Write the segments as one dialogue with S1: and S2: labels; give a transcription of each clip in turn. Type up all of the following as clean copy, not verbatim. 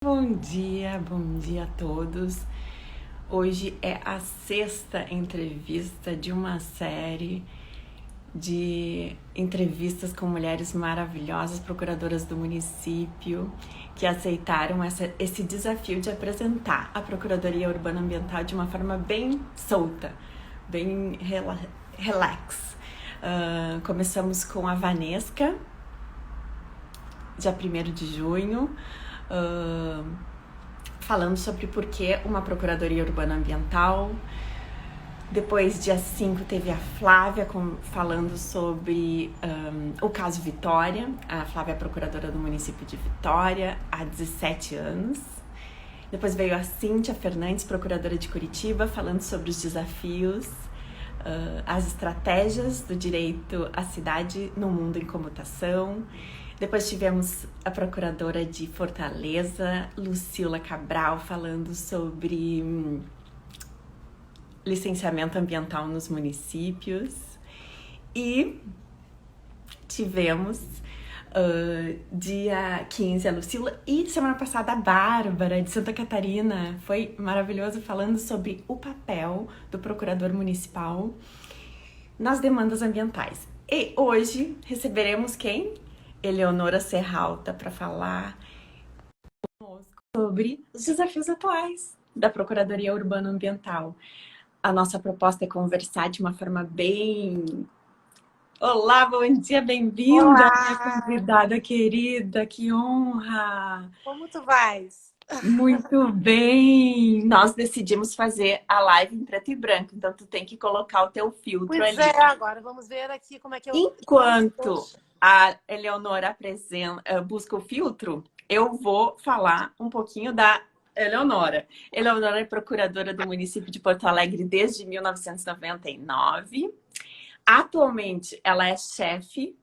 S1: Bom dia a todos. Hoje é a sexta entrevista de uma série de entrevistas com mulheres maravilhosas, procuradoras do município, que aceitaram esse desafio de apresentar a Procuradoria Urbana Ambiental de uma forma bem solta, bem relax. Começamos com a Vanesca, dia 1º de junho, falando sobre por que uma Procuradoria Urbana Ambiental. Depois, dia 5, teve a Flávia falando sobre o caso Vitória. A Flávia é procuradora do município de Vitória há 17 anos. Depois veio a Cíntia Fernandes, procuradora de Curitiba, falando sobre os desafios, as estratégias do direito à cidade no mundo em comutação. Depois tivemos a procuradora de Fortaleza, Lucila Cabral, falando sobre licenciamento ambiental nos municípios. E tivemos dia 15 a Lucila e semana passada a Bárbara de Santa Catarina. Foi maravilhoso, falando sobre o papel do procurador municipal nas demandas ambientais. E hoje receberemos quem? Eleonora Serralta, para falar conosco sobre os desafios atuais da Procuradoria Urbana Ambiental. A nossa proposta é conversar de uma forma bem... Olá, bom dia, bem-vinda, minha convidada querida, que honra!
S2: Como tu vais?
S1: Muito bem! Nós decidimos fazer a live em preto e branco, então tu tem que colocar o teu filtro
S2: Pois
S1: ali.
S2: é, agora vamos ver aqui como é que eu...
S1: Enquanto a Eleonora busca o filtro, eu vou falar um pouquinho da Eleonora. Eleonora é procuradora do município de Porto Alegre desde 1999. Atualmente, ela é chefe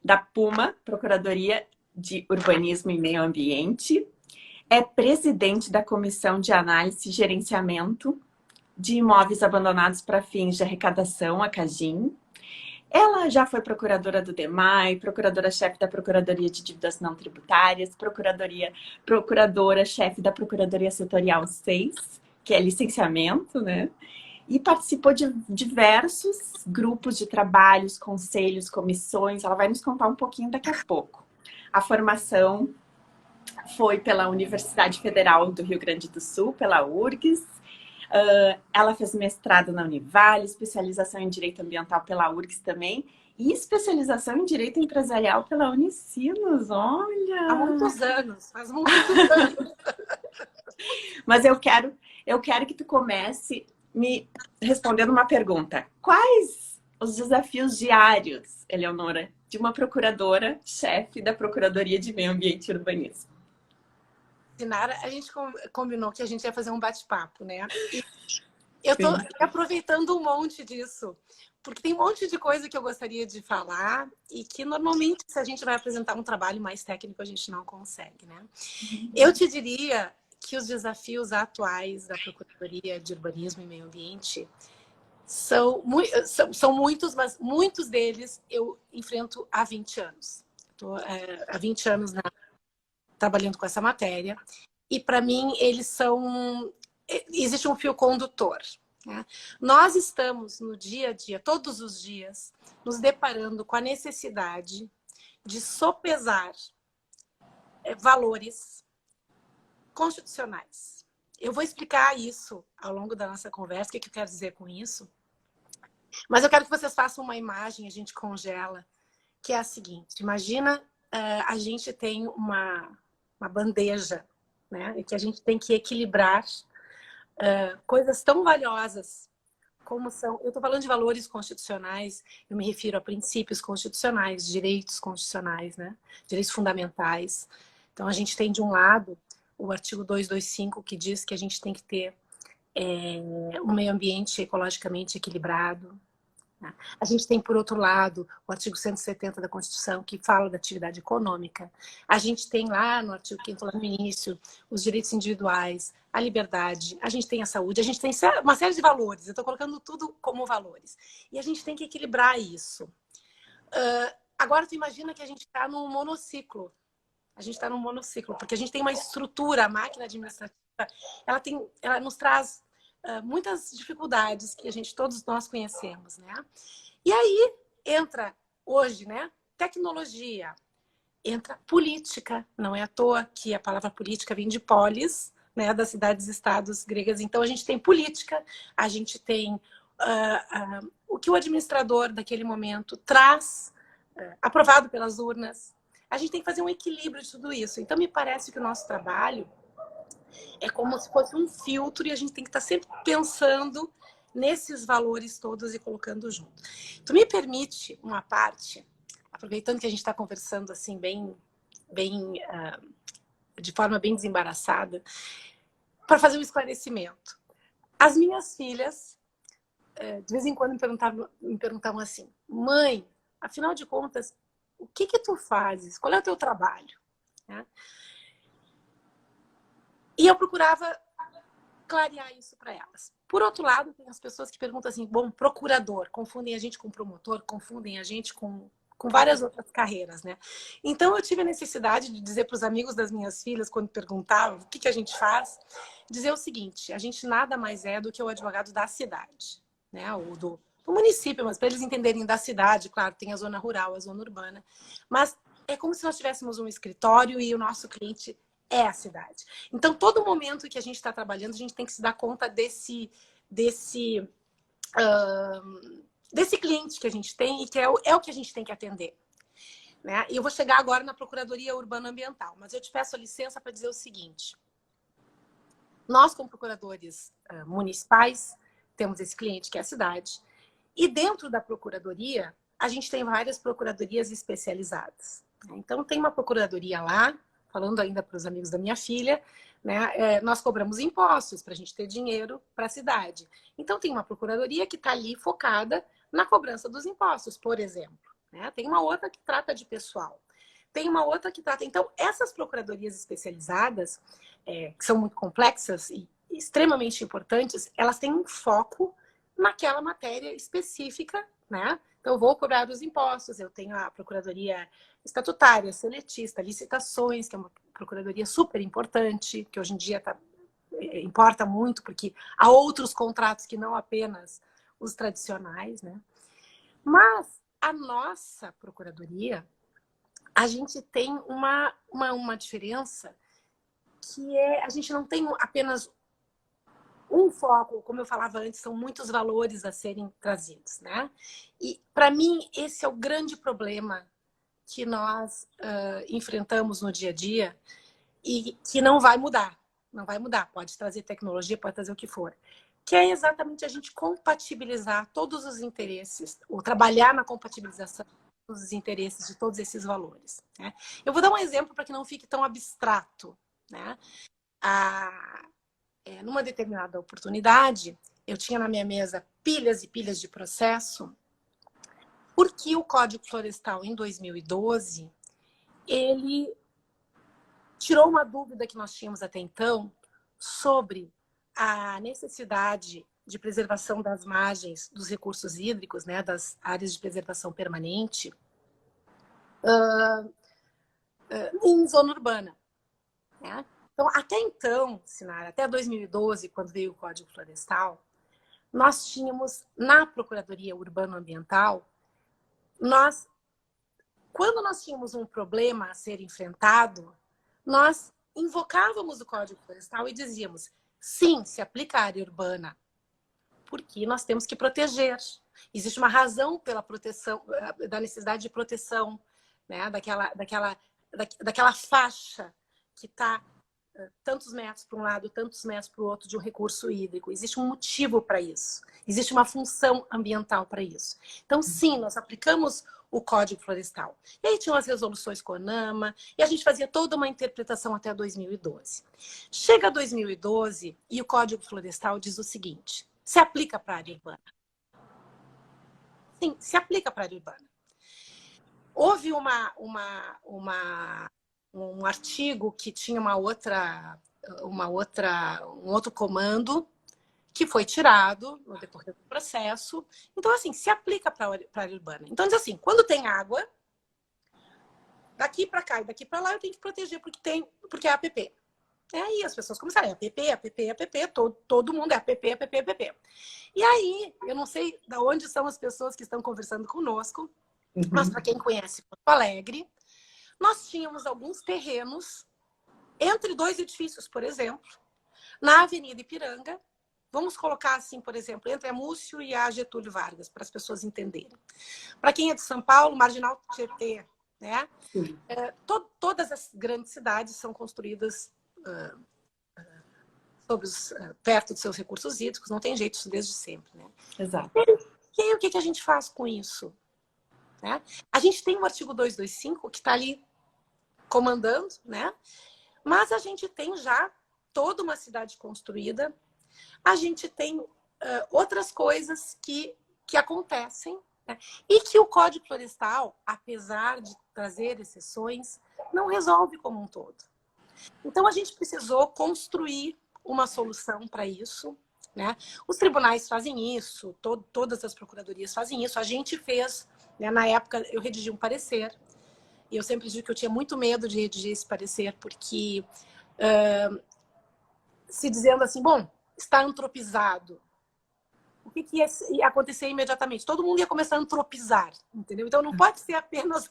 S1: da PUMA, Procuradoria de Urbanismo e Meio Ambiente. É presidente da Comissão de Análise e Gerenciamento de Imóveis Abandonados para Fins de Arrecadação, a CAGIM. Ela já foi procuradora do DEMAI, procuradora-chefe da Procuradoria de Dívidas Não Tributárias, procuradora-chefe da Procuradoria Setorial 6, que é licenciamento, né? E participou de diversos grupos de trabalhos, conselhos, comissões. Ela vai nos contar um pouquinho daqui a pouco. A formação foi pela Universidade Federal do Rio Grande do Sul, pela URGS. Ela fez mestrado na Univale, especialização em Direito Ambiental pela URGS também, e especialização em Direito Empresarial pela Unicinos, olha!
S2: Há muitos anos, faz muitos anos.
S1: Mas eu quero que tu comece me respondendo uma pergunta. Quais os desafios diários, Eleonora, de uma procuradora-chefe da Procuradoria de Meio Ambiente e Urbanismo?
S2: Sinara, a gente combinou que a gente ia fazer um bate-papo, né? E eu tô aproveitando um monte disso, porque tem um monte de coisa que eu gostaria de falar e que normalmente, se a gente vai apresentar um trabalho mais técnico, a gente não consegue, né? Eu te diria que os desafios atuais da Procuradoria de Urbanismo e Meio Ambiente são muitos, mas muitos deles eu enfrento há 20 anos. Estou há 20 anos trabalhando com essa matéria, e para mim eles são... Existe um fio condutor. Né? Nós estamos no dia a dia, todos os dias, nos deparando com a necessidade de sopesar valores constitucionais. Eu vou explicar isso ao longo da nossa conversa, o que eu quero dizer com isso, mas eu quero que vocês façam uma imagem, a gente congela, que é a seguinte: imagina a gente tem uma bandeja, né? E que a gente tem que equilibrar coisas tão valiosas como são... Eu estou falando de valores constitucionais, eu me refiro a princípios constitucionais, direitos constitucionais, né? Direitos fundamentais. Então, a gente tem, de um lado, o artigo 225, que diz que a gente tem que ter um meio ambiente ecologicamente equilibrado. A gente tem, por outro lado, o artigo 170 da Constituição, que fala da atividade econômica. A gente tem lá no artigo 5º, lá no início, os direitos individuais, a liberdade, a gente tem a saúde, a gente tem uma série de valores. Eu estou colocando tudo como valores. E a gente tem que equilibrar isso. Agora, tu imagina que a gente está num monociclo. A gente está num monociclo, porque a gente tem uma estrutura, a máquina administrativa, ela nos traz muitas dificuldades que todos nós conhecemos, né? E aí entra hoje, né? Tecnologia, entra política, não é à toa que a palavra política vem de polis, né? Das cidades-estados gregas. Então a gente tem política, a gente tem o que o administrador daquele momento traz, aprovado pelas urnas. A gente tem que fazer um equilíbrio de tudo isso. Então me parece que o nosso trabalho é como se fosse um filtro e a gente tem que estar sempre pensando nesses valores todos e colocando junto. Tu me permite uma parte, aproveitando que a gente está conversando assim de forma bem desembaraçada, para fazer um esclarecimento. As minhas filhas, de vez em quando me perguntavam assim, mãe, afinal de contas, o que tu fazes? Qual é o teu trabalho? Né? E eu procurava clarear isso para elas. Por outro lado, tem as pessoas que perguntam assim, bom, procurador, confundem a gente com promotor, confundem a gente com várias outras carreiras, né? Então, eu tive a necessidade de dizer para os amigos das minhas filhas, quando perguntavam o que a gente faz, dizer o seguinte, a gente nada mais é do que o advogado da cidade, né? Ou do município, mas para eles entenderem da cidade, claro, tem a zona rural, a zona urbana, mas é como se nós tivéssemos um escritório e o nosso cliente é a cidade. Então, todo momento que a gente está trabalhando, a gente tem que se dar conta desse cliente que a gente tem e que é o que a gente tem que atender. Né? E eu vou chegar agora na Procuradoria Urbano-Ambiental, mas eu te peço a licença para dizer o seguinte. Nós, como procuradores municipais, temos esse cliente que é a cidade, e dentro da Procuradoria, a gente tem várias procuradorias especializadas. Então, tem uma procuradoria lá, falando ainda para os amigos da minha filha, né, nós cobramos impostos para a gente ter dinheiro para a cidade. Então, tem uma procuradoria que está ali focada na cobrança dos impostos, por exemplo. Né? Tem uma outra que trata de pessoal. Tem uma outra que trata... Então, essas procuradorias especializadas, que são muito complexas e extremamente importantes, elas têm um foco naquela matéria específica, né? Então, eu vou cobrar os impostos, eu tenho a procuradoria estatutária, seletista, licitações, que é uma procuradoria super importante, que hoje em dia importa muito, porque há outros contratos que não apenas os tradicionais, né? Mas a nossa procuradoria, a gente tem uma diferença que a gente não tem apenas um foco, como eu falava antes, são muitos valores a serem trazidos, né? E, para mim, esse é o grande problema que nós enfrentamos no dia a dia e que não vai mudar. Não vai mudar. Pode trazer tecnologia, pode trazer o que for. Que é exatamente a gente compatibilizar todos os interesses, ou trabalhar na compatibilização dos interesses de todos esses valores. Né? Eu vou dar um exemplo para que não fique tão abstrato. Né? Numa determinada oportunidade, eu tinha na minha mesa pilhas e pilhas de processo, porque o Código Florestal, em 2012, ele tirou uma dúvida que nós tínhamos até então sobre a necessidade de preservação das margens dos recursos hídricos, né, das áreas de preservação permanente, em zona urbana. Né? Então, até então, Sinara, até 2012, quando veio o Código Florestal, nós tínhamos, na Procuradoria Urbano-Ambiental, quando nós tínhamos um problema a ser enfrentado, nós invocávamos o Código Florestal e dizíamos, sim, se aplica à área urbana, porque nós temos que proteger. Existe uma razão pela proteção, da necessidade de proteção, né? daquela faixa que está tantos metros para um lado, tantos metros para o outro de um recurso hídrico. Existe um motivo para isso. Existe uma função ambiental para isso. Então, sim, nós aplicamos o Código Florestal. E aí tinham as resoluções CONAMA, e a gente fazia toda uma interpretação até 2012. Chega 2012 e o Código Florestal diz o seguinte, se aplica para a área urbana. Sim, se aplica para a área urbana. Houve um artigo que tinha um outro comando que foi tirado no decorrer do processo. Então, assim, se aplica para a área urbana. Então, diz assim, quando tem água, daqui para cá e daqui para lá eu tenho que proteger porque é app. Aí as pessoas começaram, app, todo mundo é app. E aí, eu não sei de onde são as pessoas que estão conversando conosco, mas para quem conhece Porto Alegre, nós tínhamos alguns terrenos entre 2 edifícios, por exemplo, na Avenida Ipiranga. Vamos colocar assim, por exemplo, entre a Múcio e a Getúlio Vargas, para as pessoas entenderem. Para quem é de São Paulo, Marginal Tietê, né? Todas as grandes cidades são construídas perto dos seus recursos hídricos, não tem jeito, isso desde sempre, né?
S1: Exato.
S2: E aí, o que a gente faz com isso? Né? A gente tem o artigo 225 que está ali comandando, né? Mas a gente tem já toda uma cidade construída, a gente tem outras coisas que acontecem, né? E que o Código Florestal, apesar de trazer exceções, não resolve como um todo. Então, a gente precisou construir uma solução para isso, né? Os tribunais fazem isso, todas as procuradorias fazem isso. A gente fez, né? Na época, eu redigi um parecer, e eu sempre digo que eu tinha muito medo de redigir esse parecer, porque se dizendo assim, bom, está antropizado, o que ia acontecer imediatamente? Todo mundo ia começar a antropizar, entendeu? Então, não pode ser apenas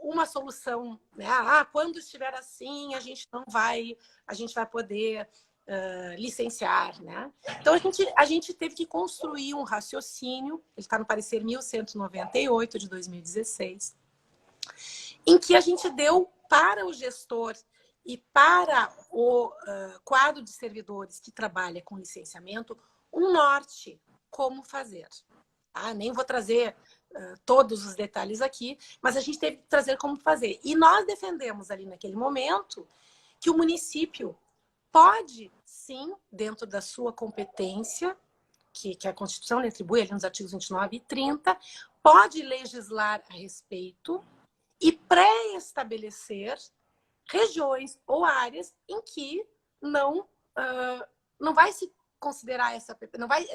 S2: uma solução, né? Quando estiver assim, a gente vai poder licenciar, né? Então, a gente teve que construir um raciocínio, ele está no parecer 1198 de 2016, em que a gente deu para o gestor e para o quadro de servidores que trabalha com licenciamento um norte como fazer. Nem vou trazer todos os detalhes aqui, mas a gente teve que trazer como fazer. E nós defendemos ali naquele momento que o município pode, sim, dentro da sua competência, que a Constituição lhe atribui ali nos artigos 29 e 30, pode legislar a respeito e pré-estabelecer regiões ou áreas em que não vai se considerar essa app, não vai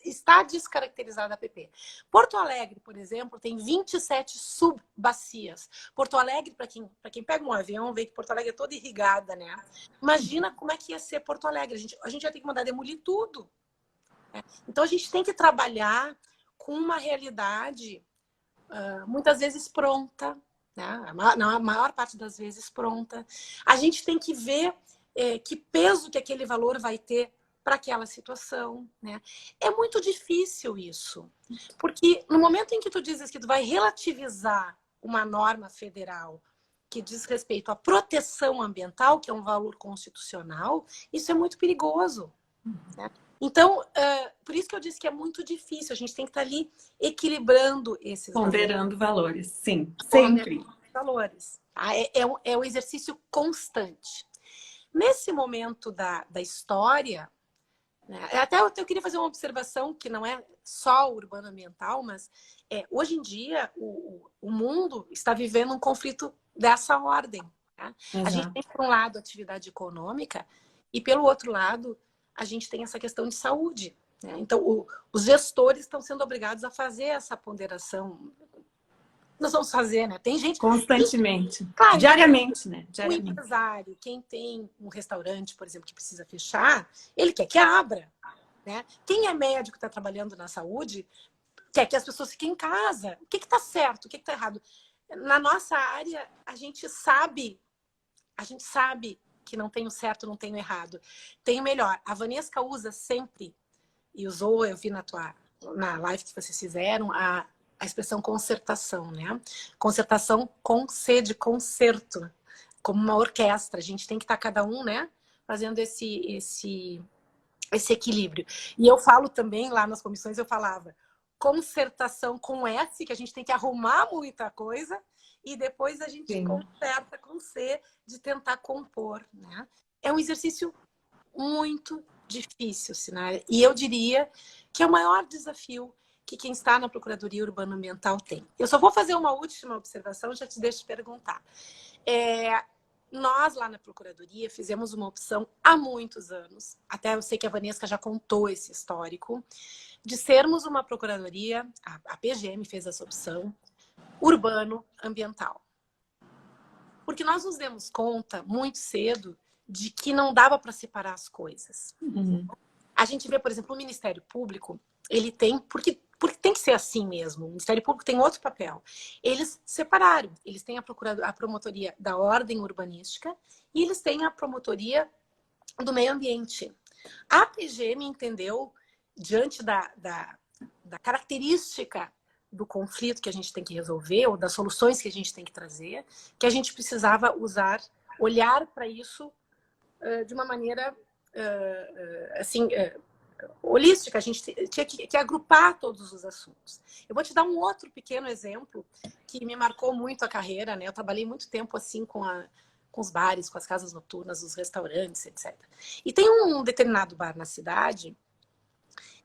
S2: está descaracterizada a app. Porto Alegre, por exemplo, tem 27 subbacias. Porto Alegre, para quem pega um avião, vê que Porto Alegre é toda irrigada, né? Imagina como é que ia ser Porto Alegre. A gente vai ter que mandar demolir tudo. Né? Então, a gente tem que trabalhar com uma realidade muitas vezes pronta, né? Na maior parte das vezes pronta. A gente tem que ver que peso que aquele valor vai ter para aquela situação, né? É muito difícil isso, porque no momento em que tu dizes que tu vai relativizar uma norma federal que diz respeito à proteção ambiental, que é um valor constitucional, isso é muito perigoso, né? Então, por isso que eu disse que é muito difícil, a gente tem que estar ali equilibrando esses
S1: ponderando valores, sim, sempre.
S2: Valores. É um exercício constante. Nesse momento da história, né, até eu queria fazer uma observação que não é só urbano-ambiental, mas hoje em dia o mundo está vivendo um conflito dessa ordem. Né? A gente tem, por um lado, atividade econômica e, pelo outro lado, a gente tem essa questão de saúde. Né? Então, os gestores estão sendo obrigados a fazer essa ponderação. Nós vamos fazer, né? Tem gente...
S1: Constantemente.
S2: Claro,
S1: diariamente, né?
S2: O empresário, quem tem um restaurante, por exemplo, que precisa fechar, ele quer que abra. Né? Quem é médico e está trabalhando na saúde, quer que as pessoas fiquem em casa. O que está certo? O que está errado? Na nossa área, a gente sabe que não tem o certo, não tem o errado. Tem o melhor. A Vanesca usa sempre, e usou, eu vi na live que vocês fizeram, a expressão concertação, né? Concertação com C de concerto, como uma orquestra. A gente tem que estar cada um, né? Fazendo esse equilíbrio. E eu falo também, lá nas comissões, eu falava concertação com S, que a gente tem que arrumar muita coisa, e depois a gente conserta com C, de tentar compor, né? É um exercício muito difícil, Sinara. E eu diria que é o maior desafio que quem está na Procuradoria Urbano-Ambiental tem. Eu só vou fazer uma última observação, já te deixo perguntar. Nós, lá na Procuradoria, fizemos uma opção há muitos anos, até eu sei que a Vanesca já contou esse histórico, de sermos uma Procuradoria, a PGM fez essa opção, urbano ambiental. Porque nós nos demos conta muito cedo de que não dava para separar as coisas. A gente vê, por exemplo, o Ministério Público, ele tem, porque tem que ser assim mesmo, o Ministério Público tem outro papel. Eles separaram, eles têm a promotoria da ordem urbanística e eles têm a promotoria do meio ambiente. A PGM entendeu, diante da característica do conflito que a gente tem que resolver, ou das soluções que a gente tem que trazer, que a gente precisava olhar para isso de uma maneira assim, holística. A gente tinha que agrupar todos os assuntos. Eu vou te dar um outro pequeno exemplo que me marcou muito a carreira, né? Eu trabalhei muito tempo assim com os bares, com as casas noturnas, os restaurantes, etc. E tem um determinado bar na cidade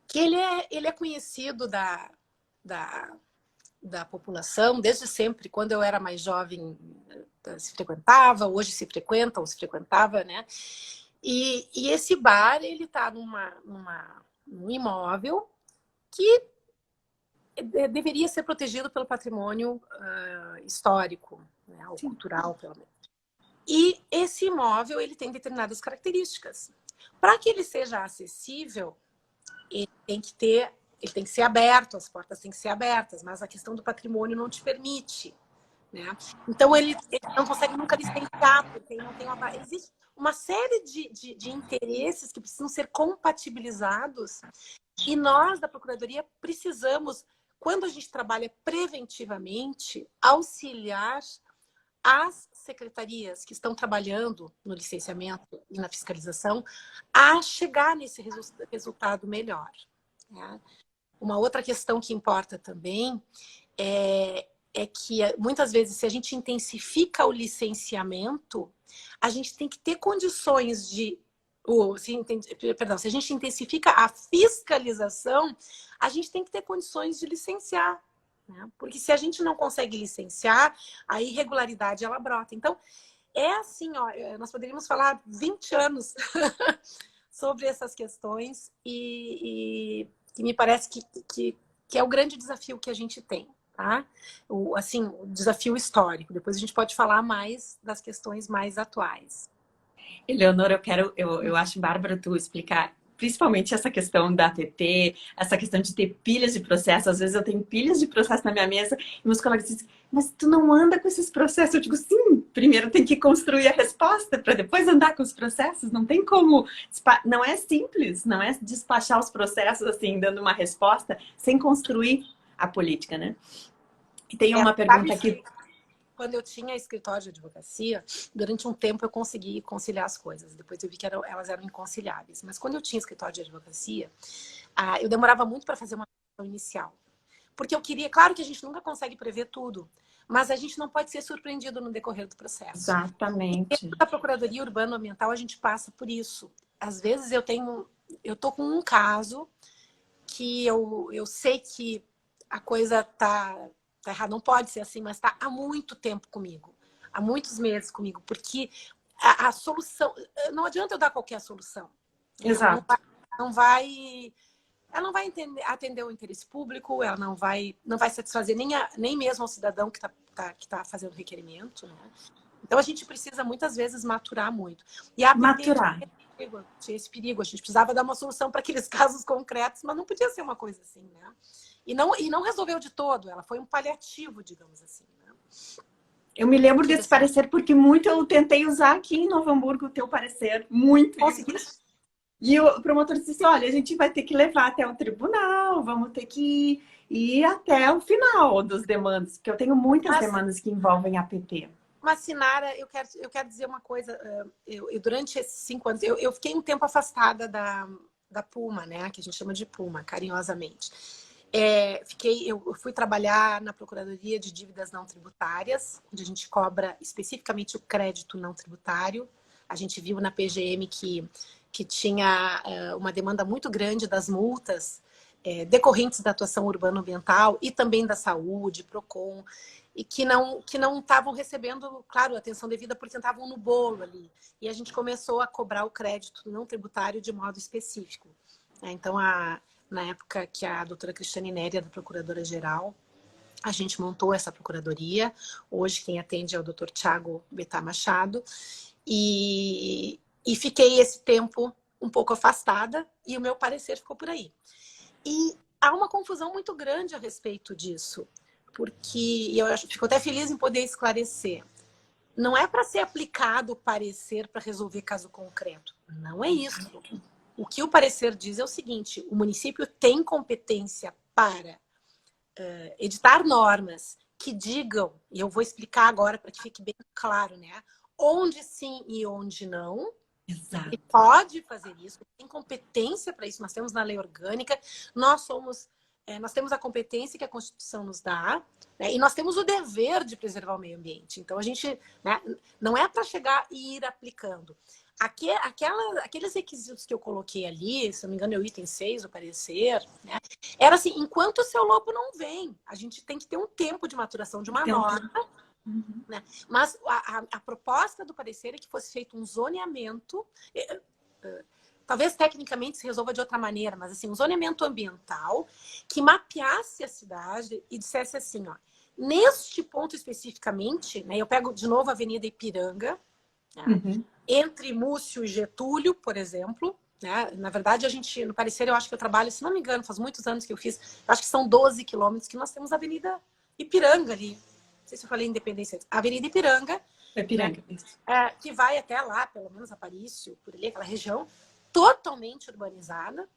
S2: que ele é conhecido da população desde sempre. Quando eu era mais jovem, se frequentava, hoje se frequenta, ou se frequentava, né? E esse bar, ele está num imóvel que deveria ser protegido pelo patrimônio histórico, né? Ou cultural, pelo menos. E esse imóvel, ele tem determinadas características. Para que ele seja acessível, ele tem que ser aberto, as portas têm que ser abertas, mas a questão do patrimônio não te permite, né? Então, ele não consegue nunca licenciar, porque não tem existe uma série de interesses que precisam ser compatibilizados, e nós, da Procuradoria, precisamos, quando a gente trabalha preventivamente, auxiliar as secretarias que estão trabalhando no licenciamento e na fiscalização a chegar nesse resultado melhor, né? Uma outra questão que importa também é que, muitas vezes, se a gente intensifica o licenciamento, a gente tem que ter condições de... se a gente intensifica a fiscalização, a gente tem que ter condições de licenciar, né? Porque se a gente não consegue licenciar, a irregularidade, ela brota. Então, é assim, ó, nós poderíamos falar 20 anos sobre essas questões e me parece que é o grande desafio que a gente tem, tá? O desafio histórico. Depois a gente pode falar mais das questões mais atuais.
S1: Eleonora, eu acho bárbaro tu explicar, principalmente essa questão da APP, essa questão de ter pilhas de processo. Às vezes eu tenho pilhas de processo na minha mesa e meus colegas dizem, mas tu não anda com esses processos? Eu digo, sim, primeiro tem que construir a resposta para depois andar com os processos. Não tem como, não é simples, não é despachar os processos assim, dando uma resposta, sem construir a política, né? E tem uma pergunta aqui.
S2: Quando eu tinha escritório de advocacia, durante um tempo eu consegui conciliar as coisas. Depois eu vi que elas eram inconciliáveis. Mas quando eu tinha escritório de advocacia, eu demorava muito para fazer uma ação inicial. Porque eu queria... Claro que a gente nunca consegue prever tudo, mas a gente não pode ser surpreendido no decorrer do processo.
S1: Exatamente.
S2: Dentro da Procuradoria Urbano-Ambiental, a gente passa por isso. Às vezes eu tô com um caso que eu sei que a coisa tá errado, não pode ser assim, mas está há muito tempo comigo, há muitos meses comigo, porque a solução, não adianta eu dar qualquer solução.
S1: Exato.
S2: Ela não vai atender o interesse público, ela não vai satisfazer nem mesmo ao cidadão que tá fazendo o requerimento, né? Então a gente precisa muitas vezes maturar muito. E a
S1: maturar.
S2: Tinha esse perigo, a gente precisava dar uma solução para aqueles casos concretos, mas não podia ser uma coisa assim, né? E não resolveu de todo, ela foi um paliativo, digamos assim, né?
S1: Eu me lembro desse parecer porque muito eu tentei usar aqui em Novo Hamburgo o teu parecer, muito.
S2: Consegui.
S1: E o promotor disse assim, olha, a gente vai ter que levar até o tribunal, vamos ter que ir até o final dos demandas, porque eu tenho muitas demandas que envolvem APP.
S2: Mas, Sinara, eu quero dizer uma coisa. Eu durante esses 5 anos, eu fiquei um tempo afastada da Puma, né? Que a gente chama de Puma, carinhosamente. Eu fui trabalhar na Procuradoria de Dívidas Não Tributárias, onde a gente cobra especificamente o crédito não tributário. A gente viu na PGM que tinha uma demanda muito grande das multas decorrentes da atuação urbano-ambiental e também da saúde, PROCON, e que não estavam recebendo, claro, atenção devida porque estavam no bolo ali. E a gente começou a cobrar o crédito não tributário de modo específico. Então, na época que a doutora Cristiane Néria, da Procuradora-Geral, A gente montou essa procuradoria. Hoje quem atende é o Dr. Tiago Betá Machado. E fiquei esse tempo um pouco afastada e o meu parecer ficou por aí. E há uma confusão muito grande a respeito disso, porque eu fico até feliz em poder esclarecer. Não é para ser aplicado o parecer para resolver caso concreto. Não é isso. O que o parecer diz é o seguinte: o município tem competência para editar normas que digam, e eu vou explicar agora para que fique bem claro, né? Onde sim e onde não.
S1: Exato.
S2: Ele pode fazer isso, tem competência para isso. Nós temos na lei orgânica, nós temos a competência que a Constituição nos dá, né? E nós temos o dever de preservar o meio ambiente. Então a gente, né, não é para chegar e ir aplicando. Aqueles requisitos que eu coloquei ali, se não me engano é o item 6 do parecer, né? Era assim: enquanto o seu lobo não vem, a gente tem que ter um tempo de maturação de uma norma.
S1: Uhum.
S2: Né? Mas a proposta do parecer é que fosse feito um zoneamento, talvez tecnicamente se resolva de outra maneira, mas assim, um zoneamento ambiental que mapeasse a cidade e dissesse assim, ó, neste ponto especificamente, né, eu pego de novo a Avenida Ipiranga, né, entre Múcio e Getúlio, por exemplo, né? Na verdade, a gente, no parecer, eu acho que eu trabalho, se não me engano, faz muitos anos que eu fiz, eu acho que são 12 quilômetros que nós temos a Avenida Ipiranga ali. Não sei se eu falei Independência. Avenida Ipiranga.
S1: Ipiranga,
S2: né? Que vai até lá, pelo menos Aparício, por ali, aquela região, totalmente urbanizada.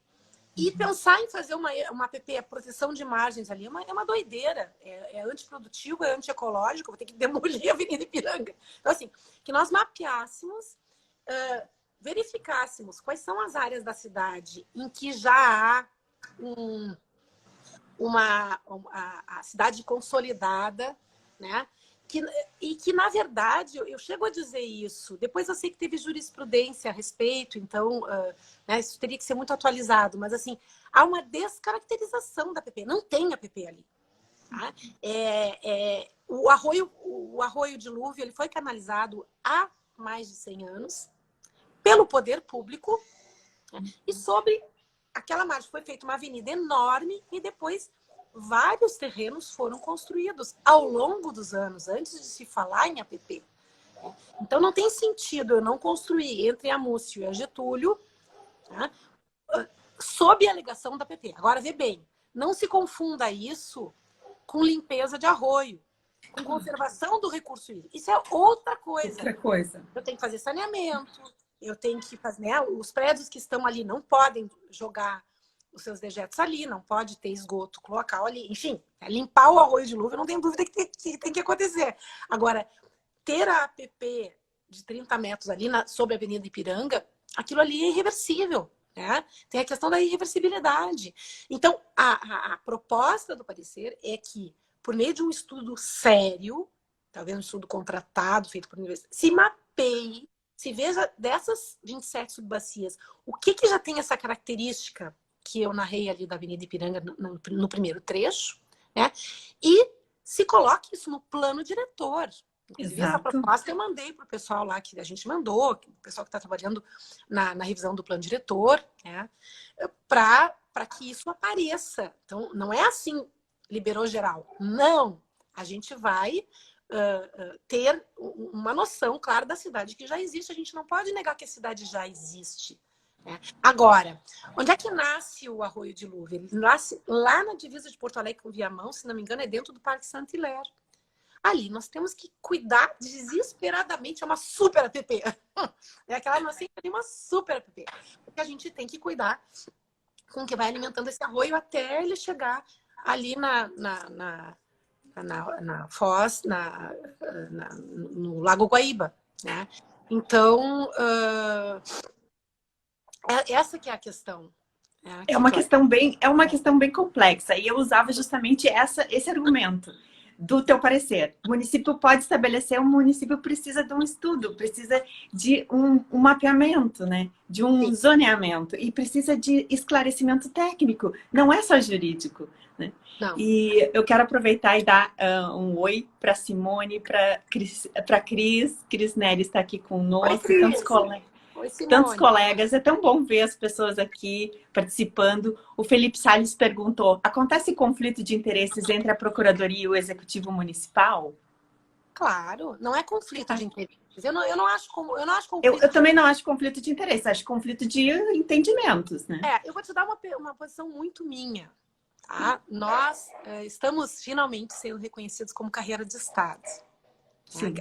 S2: E pensar em fazer uma APP, a proteção de margens ali, é uma doideira. É antiprodutivo, é antiecológico, vou ter que demolir a Avenida Ipiranga. Então, assim, que nós mapeássemos, verificássemos quais são as áreas da cidade em que já há a cidade consolidada, né? E que, na verdade, eu chego a dizer isso. Depois eu sei que teve jurisprudência a respeito, então né, isso teria que ser muito atualizado. Mas, assim, há uma descaracterização da APP. Não tem APP ali. Tá? O arroio Dilúvio ele foi canalizado há mais de 100 anos pelo poder público, né? E sobre aquela margem foi feita uma avenida enorme e depois vários terrenos foram construídos ao longo dos anos, antes de se falar em APP. Então, não tem sentido eu não construir entre a Múcio e a Getúlio, né, sob a alegação da APP. Agora, vê bem, não se confunda isso com limpeza de arroio, com conservação do recurso hídrico. Isso é outra coisa.
S1: Outra coisa.
S2: Eu tenho que fazer saneamento, eu tenho que fazer... Né, os prédios que estão ali não podem jogar os seus dejetos ali, não pode ter esgoto local ali. Enfim, limpar o arroio Dilúvio, não tem dúvida que tem que acontecer. Agora, ter a APP de 30 metros ali sobre a Avenida Ipiranga, aquilo ali é irreversível. Né? Tem a questão da irreversibilidade. Então, a proposta do parecer é que, por meio de um estudo sério, talvez um estudo contratado, feito por universidade, se mapeie, se veja dessas 27 subbacias, o que já tem essa característica que eu narrei ali da Avenida Ipiranga no primeiro trecho, né? E se coloque isso no plano diretor. Inclusive, essa proposta eu mandei para o pessoal lá, que a gente mandou, o pessoal que está trabalhando na revisão do plano diretor, né? Para que isso apareça. Então, não é assim, liberou geral. Não, a gente vai ter uma noção clara da cidade que já existe. A gente não pode negar que a cidade já existe. Agora, onde é que nasce o Arroio Dilúvio? Ele nasce lá na divisa de Porto Alegre com Viamão, se não me engano, é dentro do Parque Saint-Hilaire. Ali nós temos que cuidar desesperadamente, é uma super APP. É aquela nossa uma super APP. Porque a gente tem que cuidar com o que vai alimentando esse arroio até ele chegar ali na foz, no Lago Guaíba. Né? Então, essa que é a questão.
S1: É uma questão bem complexa. E eu usava justamente esse argumento do teu parecer. O município pode estabelecer, o município precisa de um estudo, precisa de um mapeamento, né? De um zoneamento. E precisa de esclarecimento técnico. Não é só jurídico. Né?
S2: Não.
S1: E eu quero aproveitar e dar um oi para Simone, para Cris Nery está aqui conosco.
S2: Oi, Cris. Oi,
S1: Tantos
S2: Simone.
S1: colegas, é tão bom ver as pessoas aqui participando. O Felipe Salles perguntou: acontece conflito de interesses entre a Procuradoria e o Executivo Municipal?
S2: Claro, não é conflito de interesses. Eu não acho
S1: Eu
S2: conflito de.
S1: também não acho conflito de interesse, acho conflito de entendimentos, né?
S2: Eu vou te dar uma posição muito minha. Tá? Nós estamos finalmente sendo reconhecidos como carreira de Estado.
S1: Sim.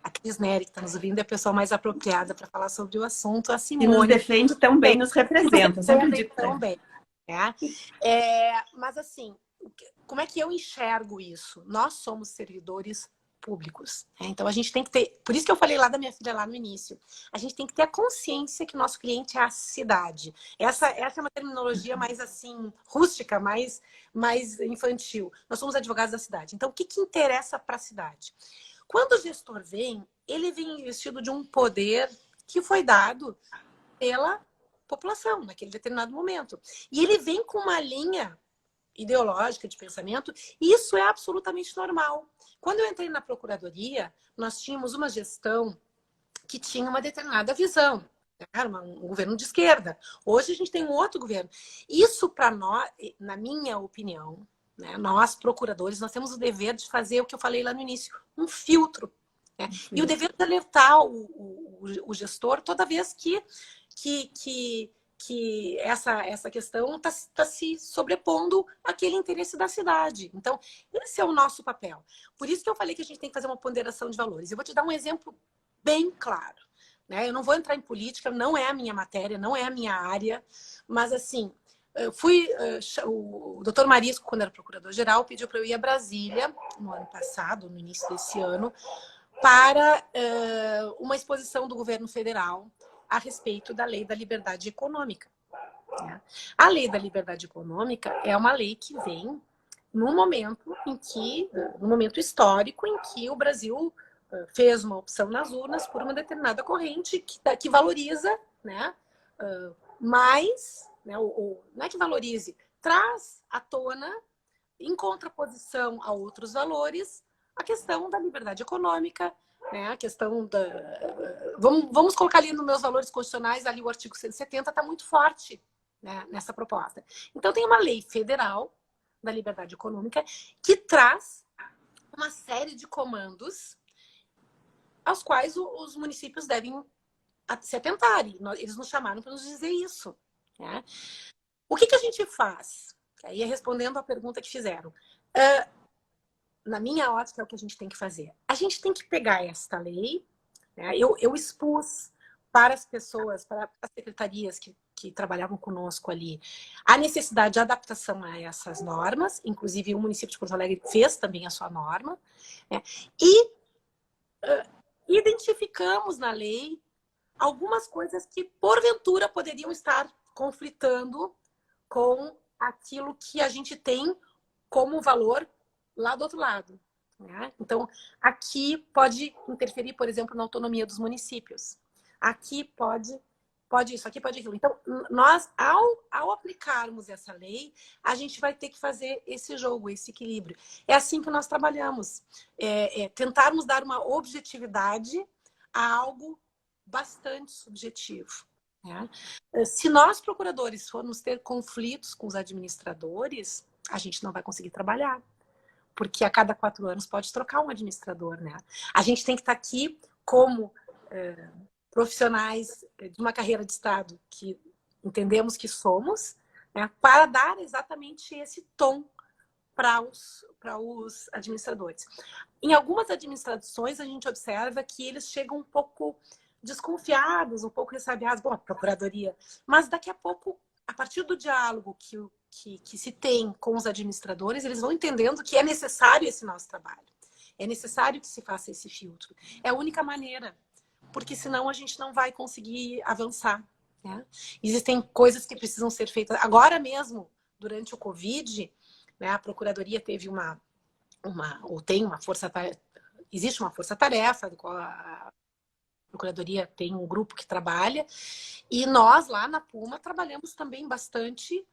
S2: A Cris Nery, que está nos ouvindo, é a pessoa mais apropriada para falar sobre o assunto. A
S1: Que nos
S2: Simone
S1: defende tão bem, nos representa, eu sempre
S2: também
S1: digo para ela.
S2: também. Né? Mas assim, como é que eu enxergo isso? Nós somos servidores públicos. Né? Então a gente tem que ter, por isso que eu falei lá da minha filha lá no início, a gente tem que ter a consciência que o nosso cliente é a cidade. Essa é uma terminologia mais assim, rústica, mais infantil. Nós somos advogados da cidade. Então o que interessa para a cidade? Quando o gestor vem, ele vem investido de um poder que foi dado pela população naquele determinado momento. E ele vem com uma linha ideológica de pensamento, e isso é absolutamente normal. Quando eu entrei na procuradoria, nós tínhamos uma gestão que tinha uma determinada visão. Era um governo de esquerda. Hoje a gente tem um outro governo. Isso, para nós, na minha opinião, né, nós, procuradores, nós temos o dever de fazer o que eu falei lá no início, um filtro. Né? E o dever de alertar o gestor toda vez que essa questão está se sobrepondo àquele interesse da cidade. Então, esse é o nosso papel. Por isso que eu falei que a gente tem que fazer uma ponderação de valores. Eu vou te dar um exemplo bem claro. Né? Eu não vou entrar em política, não é a minha matéria, não é a minha área, mas assim, o doutor Marisco, quando era procurador-geral, pediu para eu ir a Brasília, no ano passado, no início desse ano, para uma exposição do governo federal a respeito da Lei da Liberdade Econômica. Né? A Lei da Liberdade Econômica é uma lei que vem no momento histórico em que o Brasil fez uma opção nas urnas por uma determinada corrente que valoriza, né, mais, né, não é que valorize, traz à tona, em contraposição a outros valores, a questão da liberdade econômica, né, a questão da... Vamos colocar ali nos meus valores constitucionais, ali o artigo 170 está muito forte, né, nessa proposta. Então tem uma lei federal da liberdade econômica que traz uma série de comandos aos quais os municípios devem se atentarem. Eles nos chamaram para nos dizer isso. Né? O que a gente faz? Aí respondendo à pergunta que fizeram. Na minha ótica, é o que a gente tem que fazer. A gente tem que pegar esta lei, né? Eu expus para as pessoas, para as secretarias que trabalhavam conosco ali, a necessidade de adaptação a essas normas, inclusive o município de Porto Alegre fez também a sua norma, né? E identificamos na lei algumas coisas que, porventura, poderiam estar conflitando com aquilo que a gente tem como valor lá do outro lado. Né? Então, aqui pode interferir, por exemplo, na autonomia dos municípios. Aqui pode isso, aqui pode aquilo. Então, nós, ao aplicarmos essa lei, a gente vai ter que fazer esse jogo, esse equilíbrio. É assim que nós trabalhamos. Tentarmos dar uma objetividade a algo bastante subjetivo. Né? Se nós, procuradores, formos ter conflitos com os administradores, a gente não vai conseguir trabalhar. Porque a cada 4 anos pode trocar um administrador, né? A gente tem que estar aqui como profissionais de uma carreira de Estado que entendemos que somos, né? Para dar exatamente esse tom para os administradores. Em algumas administrações, a gente observa que eles chegam um pouco desconfiados, um pouco ressabiados, bom, a procuradoria, mas daqui a pouco, a partir do diálogo que se tem com os administradores, eles vão entendendo que é necessário esse nosso trabalho. É necessário que se faça esse filtro. É a única maneira, porque senão a gente não vai conseguir avançar. Né? Existem coisas que precisam ser feitas. Agora mesmo, durante o Covid, né, a Procuradoria teve ou tem uma força-tarefa, existe uma força-tarefa, do qual a Procuradoria tem um grupo que trabalha, e nós lá na Puma trabalhamos também bastante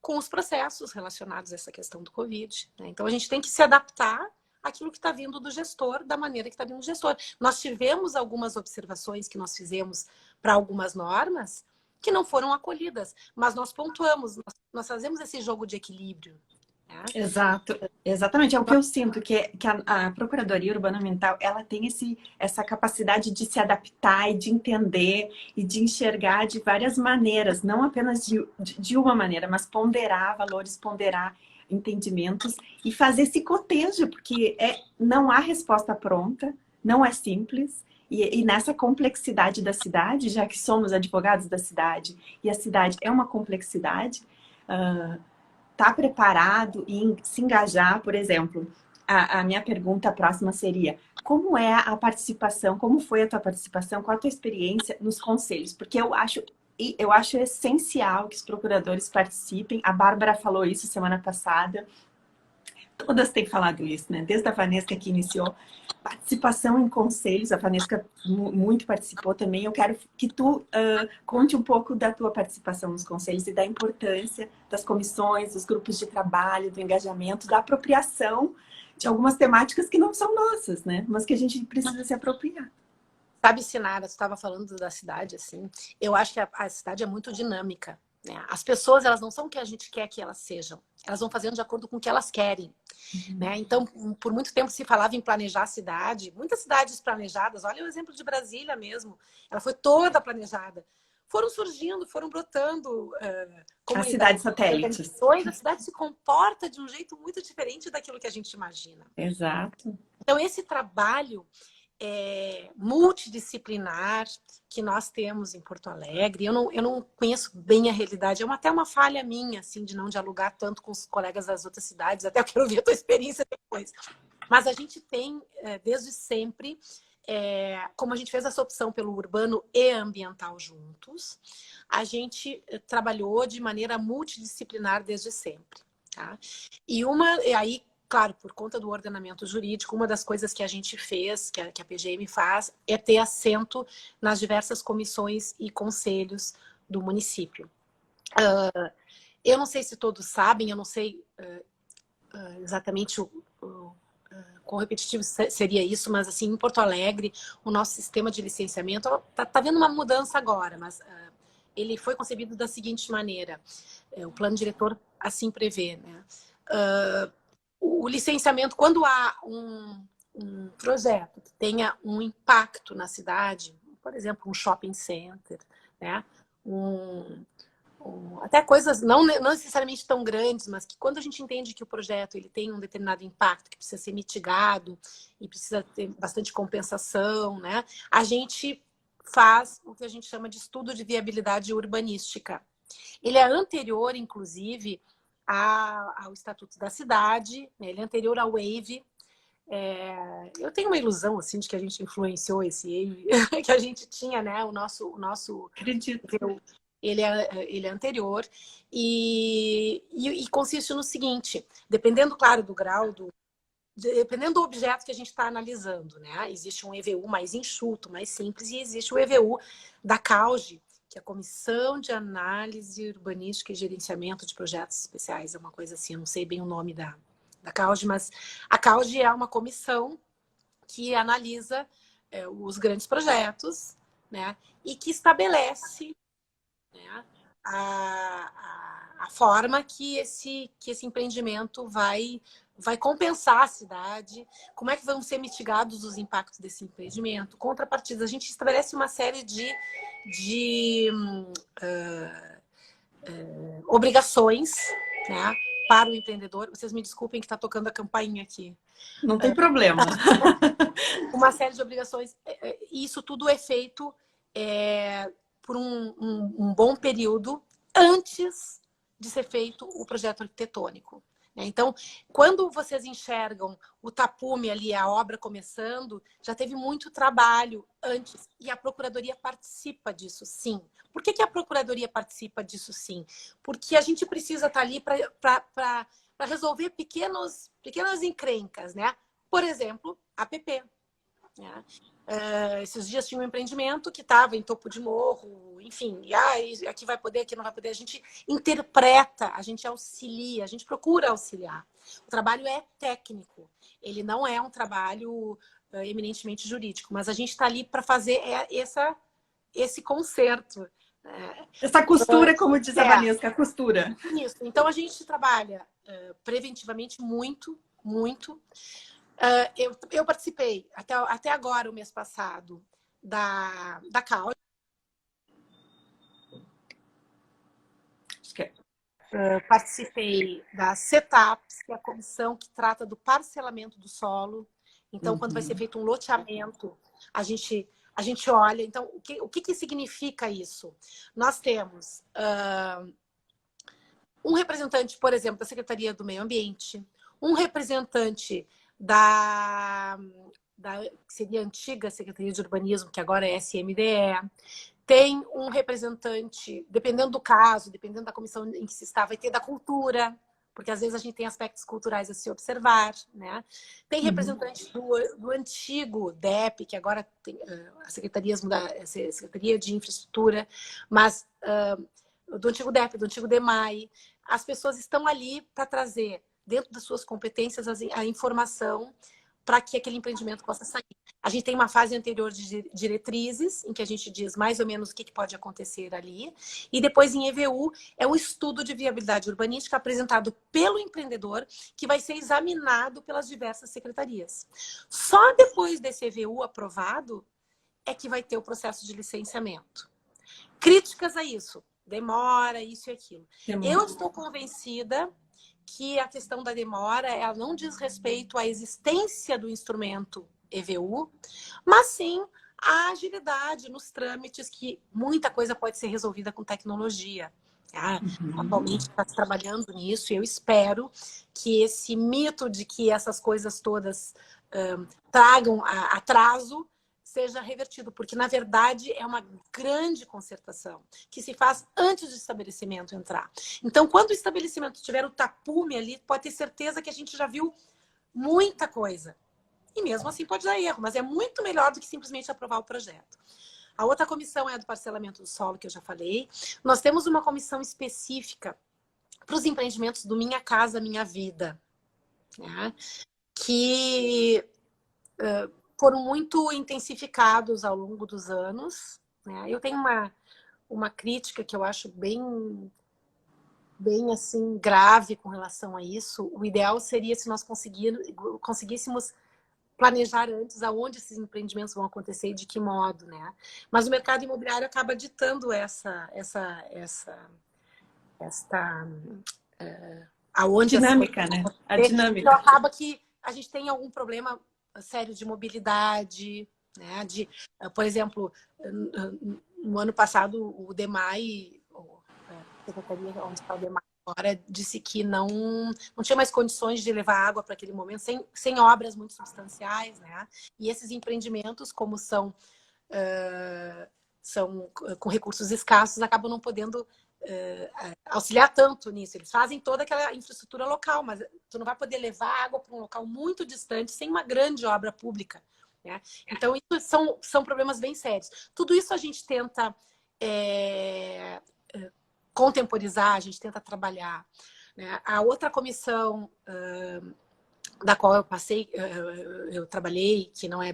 S2: com os processos relacionados a essa questão do Covid. Né? Então, a gente tem que se adaptar aquilo que está vindo do gestor, da maneira que está vindo do gestor. Nós tivemos algumas observações que nós fizemos para algumas normas que não foram acolhidas, mas nós pontuamos, nós fazemos esse jogo de equilíbrio. Né?
S1: Exato, exatamente. É o que eu sinto, que a Procuradoria Urbana Ambiental, ela tem essa capacidade de se adaptar e de entender e de enxergar de várias maneiras, não apenas de uma maneira, mas ponderar valores, ponderar entendimentos e fazer esse cotejo, porque não há resposta pronta, não é simples. E nessa complexidade da cidade, já que somos advogados da cidade, e a cidade é uma complexidade, estar preparado e se engajar, por exemplo, a minha pergunta próxima seria: como é a participação, como foi a tua participação, qual a tua experiência nos conselhos? Porque eu acho essencial que os procuradores participem. A Bárbara falou isso semana passada. Todas têm falado isso, né? Desde a Vanesca que iniciou participação em conselhos, a Vanesca muito participou também. Eu quero que tu conte um pouco da tua participação nos conselhos e da importância das comissões, dos grupos de trabalho, do engajamento, da apropriação de algumas temáticas que não são nossas, né? Mas que a gente precisa se apropriar.
S2: Sabe, Sinara, tu estava falando da cidade, assim, eu acho que a cidade é muito dinâmica. Né? As pessoas, elas não são o que a gente quer que elas sejam. Elas vão fazendo de acordo com o que elas querem. Né? Então, por muito tempo se falava em planejar a cidade. Muitas cidades planejadas, olha o exemplo de Brasília mesmo. Ela foi toda planejada. Foram surgindo, foram brotando
S1: as cidades satélites.
S2: A cidade se comporta de um jeito muito diferente daquilo que a gente imagina.
S1: Exato.
S2: Então, esse trabalho multidisciplinar que nós temos em Porto Alegre. Eu não conheço bem a realidade. É até uma falha minha, assim, de não dialogar tanto com os colegas das outras cidades. Até eu quero ver a tua experiência depois. Mas a gente tem, desde sempre, como a gente fez essa opção pelo urbano e ambiental juntos, a gente trabalhou de maneira multidisciplinar desde sempre. Tá? E aí, claro, por conta do ordenamento jurídico, uma das coisas que a gente fez, que a PGM faz, é ter assento nas diversas comissões e conselhos do município. Eu não sei se todos sabem, eu não sei exatamente quão repetitivo seria isso, mas assim, em Porto Alegre, o nosso sistema de licenciamento está havendo uma mudança agora, mas ele foi concebido da seguinte maneira, o plano diretor assim prevê, né? O licenciamento, quando há um projeto que tenha um impacto na cidade, por exemplo, um shopping center, né? Até coisas não necessariamente tão grandes, mas que quando a gente entende que o projeto ele tem um determinado impacto que precisa ser mitigado e precisa ter bastante compensação, né? A gente faz o que a gente chama de estudo de viabilidade urbanística. Ele é anterior, inclusive, ao Estatuto da Cidade, né? Ele é anterior ao WAVE. Eu tenho uma ilusão assim de que a gente influenciou esse WAVE, que a gente tinha, né? O nosso
S1: acredito.
S2: Ele é anterior e consiste no seguinte: dependendo, claro, do grau dependendo do objeto que a gente está analisando, né? Existe um EVU mais enxuto, mais simples, e existe o EVU da CAUGE, que é a Comissão de Análise Urbanística e Gerenciamento de Projetos Especiais, é uma coisa assim, eu não sei bem o nome da CAUGE, mas a CAUGE é uma comissão que analisa os grandes projetos, né? E que estabelece, né, a forma que esse empreendimento vai compensar a cidade, como é que vão ser mitigados os impactos desse empreendimento, contrapartidas. A gente estabelece uma série de obrigações, né, para o empreendedor. Vocês me desculpem que está tocando a campainha aqui.
S1: Não tem problema.
S2: Uma série de obrigações. E isso tudo é feito por um bom período antes de ser feito o projeto arquitetônico. Então, quando vocês enxergam o tapume ali, a obra começando, já teve muito trabalho antes. E a Procuradoria participa disso, sim. Por que a Procuradoria participa disso, sim? Porque a gente precisa estar ali para resolver pequenas encrencas, né? Por exemplo, APP. né? Esses dias tinha um empreendimento que estava em topo de morro, enfim, e aqui vai poder, aqui não vai poder. A gente interpreta, a gente auxilia, a gente procura auxiliar. O trabalho é técnico, ele não é um trabalho eminentemente jurídico, mas a gente está ali para fazer esse conserto.
S1: Essa costura, como diz a Valesca, a costura.
S2: Isso. Então, a gente trabalha preventivamente muito, muito. Eu participei, até agora, o mês passado, da CAU. Participei da CETAPS, que é a comissão que trata do parcelamento do solo. Então, quando vai ser feito um loteamento, a gente olha. Então, o que significa isso? Nós temos um representante, por exemplo, da Secretaria do Meio Ambiente, um representante que seria a antiga Secretaria de Urbanismo, que agora é SMDE, tem um representante, dependendo do caso, dependendo da comissão em que se está, vai ter da cultura, porque às vezes a gente tem aspectos culturais a se observar, né? Tem representantes do antigo DEP, que agora tem a Secretaria de Infraestrutura, mas do antigo DEP, do antigo DEMAI. As pessoas estão ali para trazer, dentro das suas competências, a informação para que aquele empreendimento possa sair. A gente tem uma fase anterior de diretrizes, em que a gente diz mais ou menos o que pode acontecer ali. E depois, em EVU, é um estudo de viabilidade urbanística apresentado pelo empreendedor, que vai ser examinado pelas diversas secretarias. Só depois desse EVU aprovado é que vai ter o processo de licenciamento. Críticas a isso. Demora, isso e aquilo. Eu estou convencida que a questão da demora, ela não diz respeito à existência do instrumento EVU, mas sim a agilidade nos trâmites, que muita coisa pode ser resolvida com tecnologia. Atualmente está trabalhando nisso, e eu espero que esse mito de que essas coisas todas tragam atraso seja revertido, porque na verdade é uma grande concertação que se faz antes do estabelecimento entrar. Então, quando o estabelecimento tiver o tapume ali, pode ter certeza que a gente já viu muita coisa. E mesmo assim pode dar erro, mas é muito melhor do que simplesmente aprovar o projeto. A outra comissão é a do parcelamento do solo, que eu já falei. Nós temos uma comissão específica para os empreendimentos do Minha Casa Minha Vida, né? Que foram muito intensificados ao longo dos anos, né? Eu tenho uma crítica que eu acho bem assim, grave com relação a isso. O ideal seria se nós conseguíssemos planejar antes aonde esses empreendimentos vão acontecer e de que modo, né? Mas o mercado imobiliário acaba ditando aonde
S1: dinâmica, né? A dinâmica.
S2: Então acaba que a gente tem algum problema sério de mobilidade, né? Por exemplo, no ano passado o DEMAI, a secretaria onde está o DEMAI agora, disse que não tinha mais condições de levar água para aquele momento, sem obras muito substanciais, né? E esses empreendimentos, como são com recursos escassos, acabam não podendo auxiliar tanto nisso. Eles fazem toda aquela infraestrutura local, mas tu não vai poder levar água para um local muito distante sem uma grande obra pública, né? Então, isso são problemas bem sérios. Tudo isso a gente tenta contemporizar, a gente tenta trabalhar, né? A outra comissão da qual eu trabalhei, que não é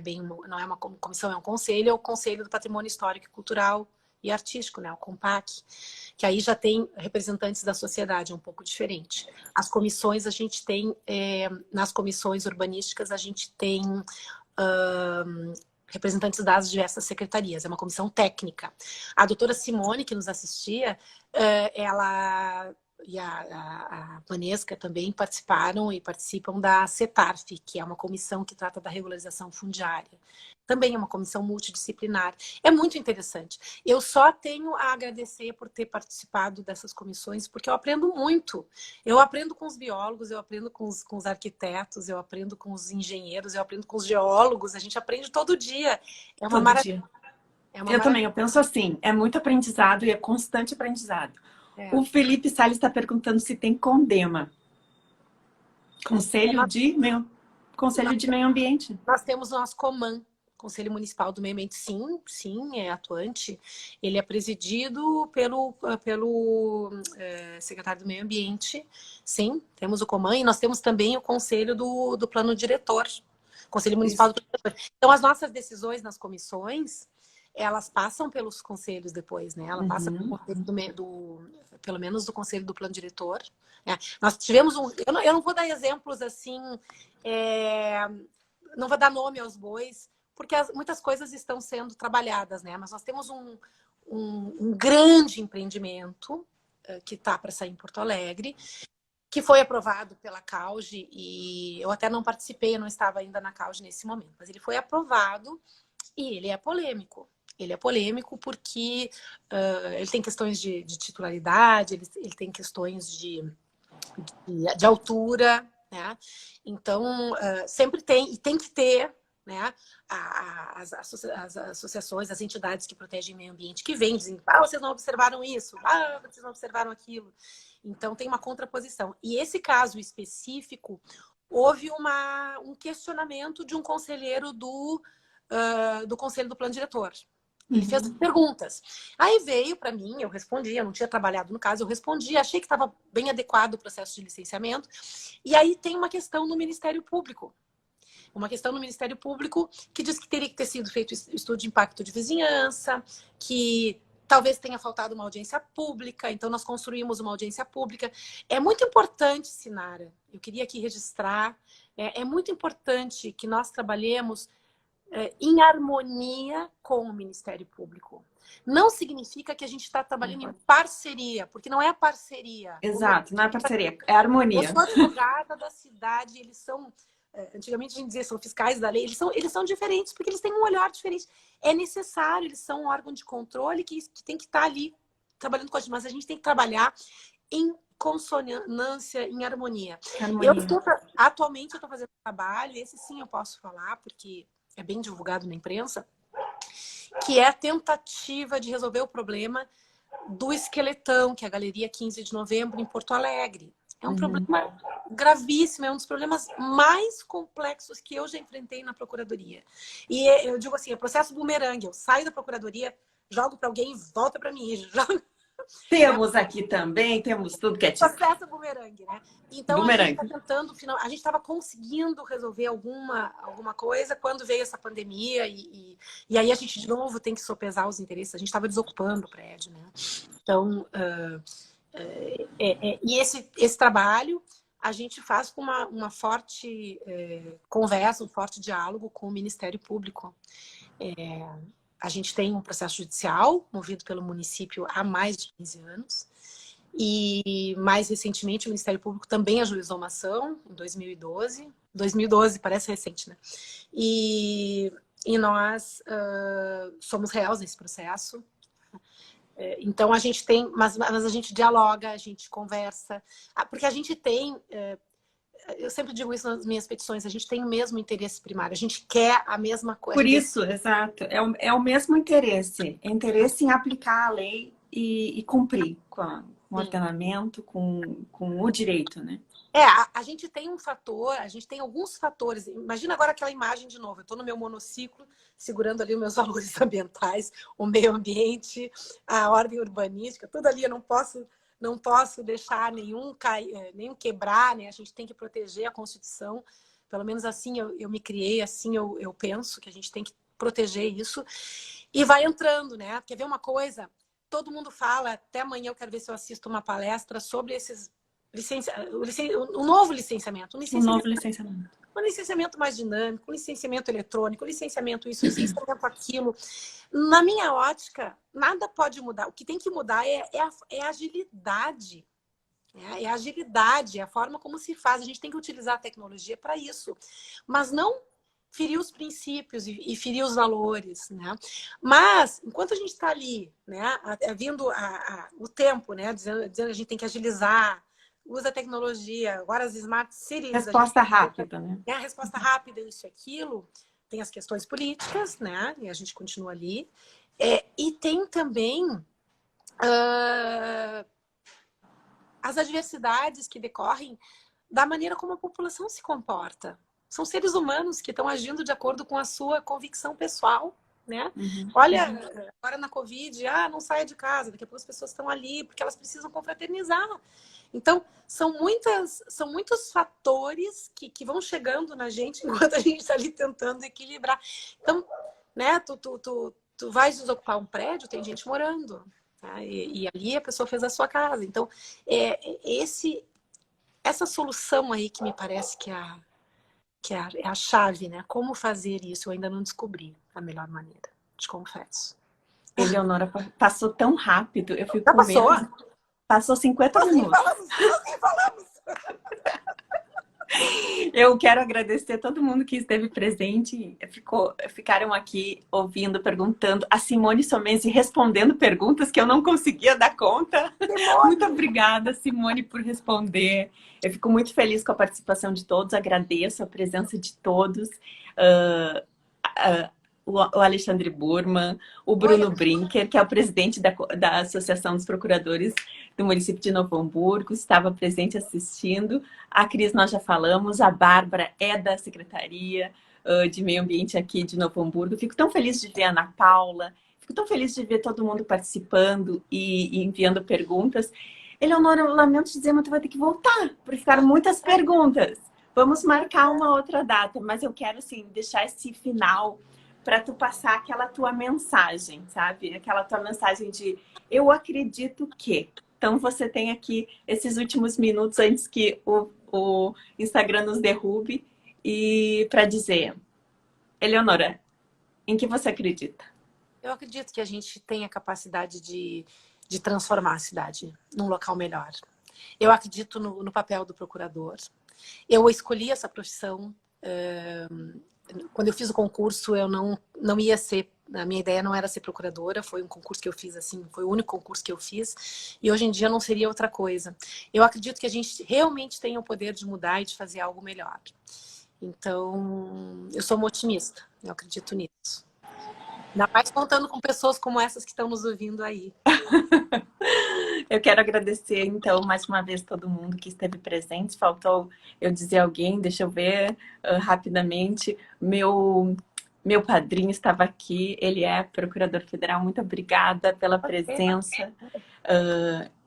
S2: uma comissão, é um conselho, é o Conselho do Patrimônio Histórico, Cultural e Artístico, né? O CONPAC, que aí já tem representantes da sociedade, é um pouco diferente. As comissões, a gente tem, nas comissões urbanísticas, a gente tem representantes das diversas secretarias, é uma comissão técnica. A doutora Simone, que nos assistia, ela e a Vanesca também participaram e participam da CETARF, que é uma comissão que trata da regularização fundiária. Também é uma comissão multidisciplinar. É muito interessante. Eu só tenho a agradecer por ter participado dessas comissões, porque eu aprendo muito. Eu aprendo com os biólogos, eu aprendo com os arquitetos, eu aprendo com os engenheiros, eu aprendo com os geólogos. A gente aprende todo dia. É uma maravilha.
S1: Eu também, eu penso assim, é muito aprendizado e é constante aprendizado. O Felipe Salles está perguntando se tem CONDEMA. Conselho de Meio Ambiente.
S2: Nós temos o nosso Conselho Municipal do Meio Ambiente, sim, sim, é atuante. Ele é presidido pelo secretário do Meio Ambiente, sim, temos o COMAN, e nós temos também o Conselho do Plano Diretor, Conselho Municipal do Plano Diretor. Então, as nossas decisões nas comissões, elas passam pelos conselhos depois, né? Ela passa pelo conselho pelo menos do Conselho do Plano Diretor. Né? Nós tivemos eu não vou dar exemplos assim, não vou dar nome aos bois, porque muitas coisas estão sendo trabalhadas, né? Mas nós temos um grande empreendimento que está para sair em Porto Alegre, que foi aprovado pela CAUGE, e eu até não participei, eu não estava ainda na CAUGE nesse momento, mas ele foi aprovado e ele é polêmico. Ele é polêmico porque ele tem questões de titularidade, ele tem questões de altura, né? Então, sempre tem, e tem que ter, né, as associações, as entidades que protegem o meio ambiente, que vêm dizendo, vocês não observaram isso, vocês não observaram aquilo. Então, tem uma contraposição. E esse caso específico, houve um questionamento de um conselheiro do Conselho do Plano Diretor. Ele fez perguntas. Aí veio para mim, eu respondi, eu não tinha trabalhado no caso, eu respondi, achei que estava bem adequado o processo de licenciamento. E aí tem uma questão no Ministério Público. Uma questão no Ministério Público que diz que teria que ter sido feito estudo de impacto de vizinhança, que talvez tenha faltado uma audiência pública, então nós construímos uma audiência pública. É muito importante, Sinara, eu queria aqui registrar, é muito importante que nós trabalhemos em harmonia com o Ministério Público. Não significa que a gente está trabalhando em parceria, porque não é parceria.
S1: Exato, não é parceria, é harmonia.
S2: Eu sou advogada da cidade, eles são, antigamente a gente dizia, são fiscais da lei, eles são diferentes, porque eles têm um olhar diferente. É necessário, eles são um órgão de controle que tem que estar ali trabalhando com a gente, mas a gente tem que trabalhar em consonância, em harmonia. Atualmente eu estou fazendo um trabalho, esse sim eu posso falar, porque é bem divulgado na imprensa, que é a tentativa de resolver o problema do esqueletão, que é a Galeria 15 de Novembro, em Porto Alegre. É um problema gravíssimo, é um dos problemas mais complexos que eu já enfrentei na Procuradoria. E eu digo assim, é processo bumerangue. Eu saio da Procuradoria, jogo para alguém e volta para mim.
S1: Temos aqui também, temos tudo que é tipo.
S2: Processo bumerangue, né? Então,
S1: bumerangue.
S2: A gente está tentando, a gente estava conseguindo resolver alguma coisa quando veio essa pandemia e aí a gente, de novo, tem que sopesar os interesses. A gente estava desocupando o prédio, né? Então, e esse trabalho a gente faz com uma forte conversa, um forte diálogo com o Ministério Público. A gente tem um processo judicial movido pelo município há mais de 15 anos. E, mais recentemente, o Ministério Público também ajuizou uma ação, em 2012. 2012, parece recente, né? E nós somos réus nesse processo. Então, a gente tem... Mas a gente dialoga, a gente conversa. Porque a gente tem... Eu sempre digo isso nas minhas petições, a gente tem o mesmo interesse primário, a gente quer a mesma coisa.
S1: Por isso, exato, é o mesmo interesse. É interesse em aplicar a lei e cumprir com o ordenamento, com o direito, né?
S2: A gente tem um fator, a gente tem alguns fatores. Imagina agora aquela imagem de novo. Eu estou no meu monociclo, segurando ali os meus valores ambientais, o meio ambiente, a ordem urbanística, tudo ali. Eu não posso deixar nenhum quebrar, né? A gente tem que proteger a Constituição. Pelo menos assim eu me criei, assim eu penso que a gente tem que proteger isso. E vai entrando, né? Quer ver uma coisa? Todo mundo fala, até amanhã eu quero ver se eu assisto uma palestra sobre esses o novo licenciamento. Um licenciamento mais dinâmico, um licenciamento eletrônico, um licenciamento isso, um licenciamento aquilo. Na minha ótica, nada pode mudar. O que tem que mudar é a agilidade. É a agilidade, é a forma como se faz. A gente tem que utilizar a tecnologia para isso. Mas não ferir os princípios e ferir os valores, né? Mas, enquanto a gente está ali, né, vindo o tempo, né, dizendo que a gente tem que agilizar, usa a tecnologia, agora as smart cities...
S1: Resposta rápida, né?
S2: A resposta rápida, isso e aquilo. Tem as questões políticas, né? E a gente continua ali. E tem também as adversidades que decorrem da maneira como a população se comporta, são seres humanos que estão agindo de acordo com a sua convicção pessoal, né?
S1: Uhum.
S2: Olha, agora na Covid, não saia de casa, daqui a pouco as pessoas estão ali, porque elas precisam confraternizar. Então, são muitos fatores que vão chegando na gente enquanto a gente está ali tentando equilibrar. Então, né, tu vais desocupar um prédio, tem gente morando. Tá? E ali a pessoa fez a sua casa. Então, essa solução aí que me parece que é a chave, né? Como fazer isso? Eu ainda não descobri a melhor maneira, te confesso.
S1: Eleonora, passou tão rápido, eu fico
S2: Já
S1: com
S2: passou?
S1: medo. Passou 50
S2: Nós nem
S1: minutos.
S2: falamos.
S1: Eu quero agradecer a todo mundo que esteve presente, ficaram aqui ouvindo, perguntando. A Simone Somenzi respondendo perguntas que eu não conseguia dar conta. Muito obrigada, Simone, por responder. Eu fico muito feliz com a participação de todos, agradeço a presença de todos. O Alexandre Burman, o Bruno Brinker, que é o presidente da Associação dos Procuradores do município de Novo Hamburgo, estava presente assistindo. A Cris nós já falamos, a Bárbara é da Secretaria de Meio Ambiente aqui de Novo Hamburgo. Fico tão feliz de ver a Ana Paula, fico tão feliz de ver todo mundo participando e enviando perguntas. Eleonora, eu lamento dizer, mas tu vai ter que voltar, porque ficaram muitas perguntas. Vamos marcar uma outra data, mas eu quero, assim, deixar esse final para tu passar aquela tua mensagem, sabe? Aquela tua mensagem de eu acredito que. Então, você tem aqui esses últimos minutos antes que o Instagram nos derrube e para dizer, Eleonora, em que você acredita?
S2: Eu acredito que a gente tem a capacidade de transformar a cidade num local melhor. Eu acredito no papel do procurador. Eu escolhi essa profissão. Quando eu fiz o concurso, eu não ia ser... A minha ideia não era ser procuradora, foi um concurso que eu fiz assim, foi o único concurso que eu fiz, e hoje em dia não seria outra coisa. Eu acredito que a gente realmente tem o poder de mudar e de fazer algo melhor. Então, eu sou uma otimista, eu acredito nisso. Ainda mais contando com pessoas como essas que estão nos ouvindo aí.
S1: Eu quero agradecer, então, mais uma vez todo mundo que esteve presente. Faltou eu dizer alguém, deixa eu ver rapidamente. Meu padrinho estava aqui, ele é procurador federal. Muito obrigada pela presença.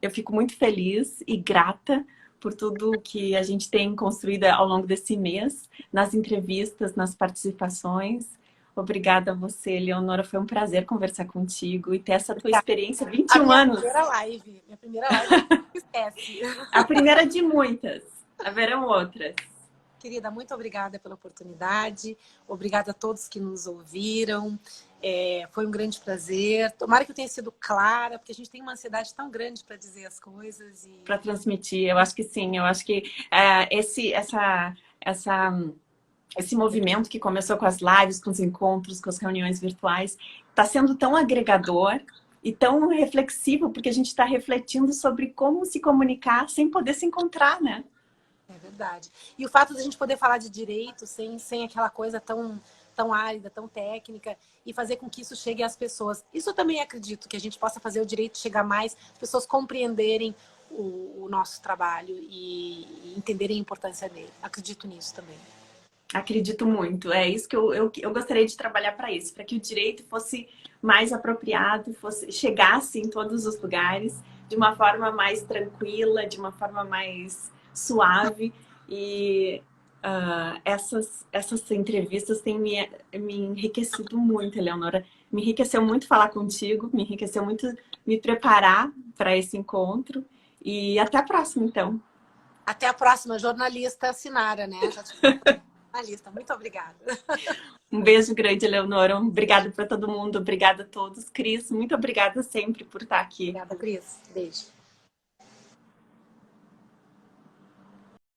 S1: Eu fico muito feliz e grata por tudo que a gente tem construído ao longo desse mês, nas entrevistas, nas participações. Obrigada a você, Eleonora. Foi um prazer conversar contigo e ter essa tua experiência, 21 anos.
S2: Minha primeira live, não esquece.
S1: A primeira de muitas. Haverão outras.
S2: Querida, muito obrigada pela oportunidade. Obrigada a todos que nos ouviram. Foi um grande prazer. Tomara que eu tenha sido clara, porque a gente tem uma ansiedade tão grande para dizer as coisas.
S1: Para transmitir, eu acho que sim. Eu acho que esse movimento que começou com as lives, com os encontros, com as reuniões virtuais, está sendo tão agregador e tão reflexivo, porque a gente está refletindo sobre como se comunicar sem poder se encontrar, né?
S2: É verdade. E o fato de a gente poder falar de direito sem aquela coisa tão árida, tão técnica, e fazer com que isso chegue às pessoas. Isso eu também acredito, que a gente possa fazer o direito chegar mais, as pessoas compreenderem o nosso trabalho e entenderem a importância dele. Acredito nisso também.
S1: Acredito muito. É isso que eu gostaria de trabalhar para isso, para que o direito fosse mais apropriado, chegasse em todos os lugares de uma forma mais tranquila, de uma forma mais suave. E essas entrevistas têm me enriquecido muito, Eleonora. Me enriqueceu muito falar contigo, me enriqueceu muito me preparar para esse encontro. E até a próxima, então.
S2: Até a próxima, jornalista Sinara, né? Jornalista, muito obrigada.
S1: Um beijo grande, Eleonora. Obrigada para todo mundo, obrigada a todos. Cris, muito obrigada sempre por estar aqui.
S2: Obrigada, Cris. Beijo.